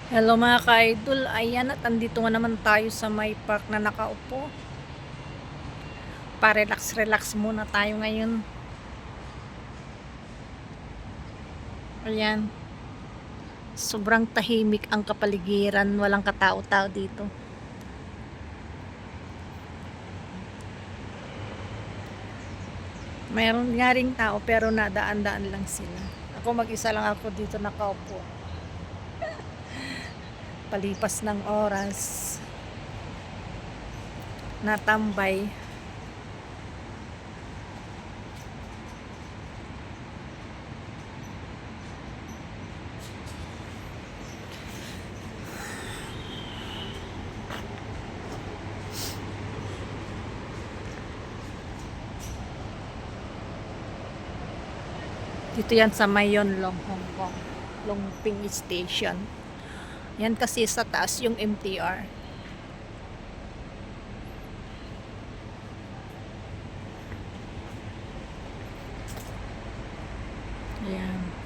Hello mga ka-idol, ayan at andito nga naman tayo sa may park na nakaupo. Pa-relax-relax muna tayo ngayon. Ayan, sobrang tahimik ang kapaligiran, walang katao-tao dito. Mayroon nga ring tao pero nadaan-daan lang sila. Ako mag-isa lang ako dito nakaupo. Palipas ng oras, natambay. Dito yan sa Mayon Long, Hong Kong. Longping Station. Yan kasi sa taas yung MTR. Ayan.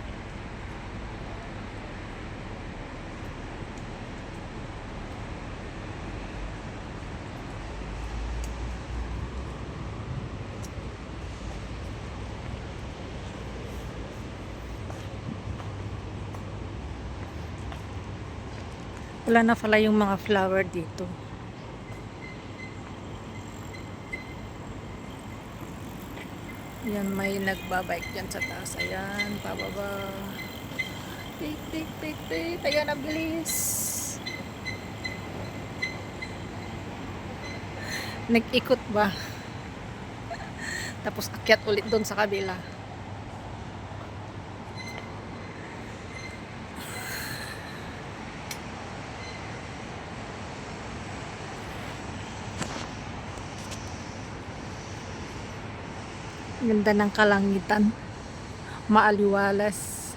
Wala na pala yung mga flower dito. Yan, may nagbabike dyan sa taas. Ayan, pababa. Tik, tik, tik, tik. Ayan, ang bilis. Nag-ikot ba? Tapos akyat ulit doon sa kabila. Ganda ng kalangitan. Maaliwalas.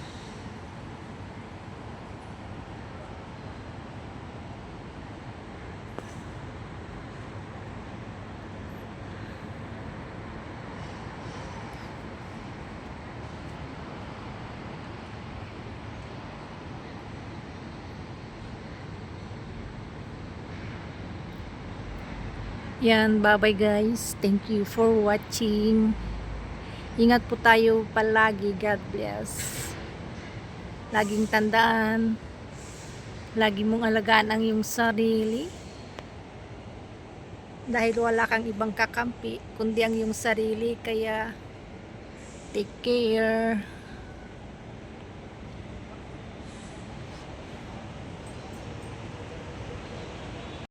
Yan, bye-bye guys. Thank you for watching. Ingat po tayo palagi. God bless. Laging tandaan. Lagi mong alagaan ang iyong sarili. Dahil wala kang ibang kakampi, kundi ang iyong sarili. Kaya, take care.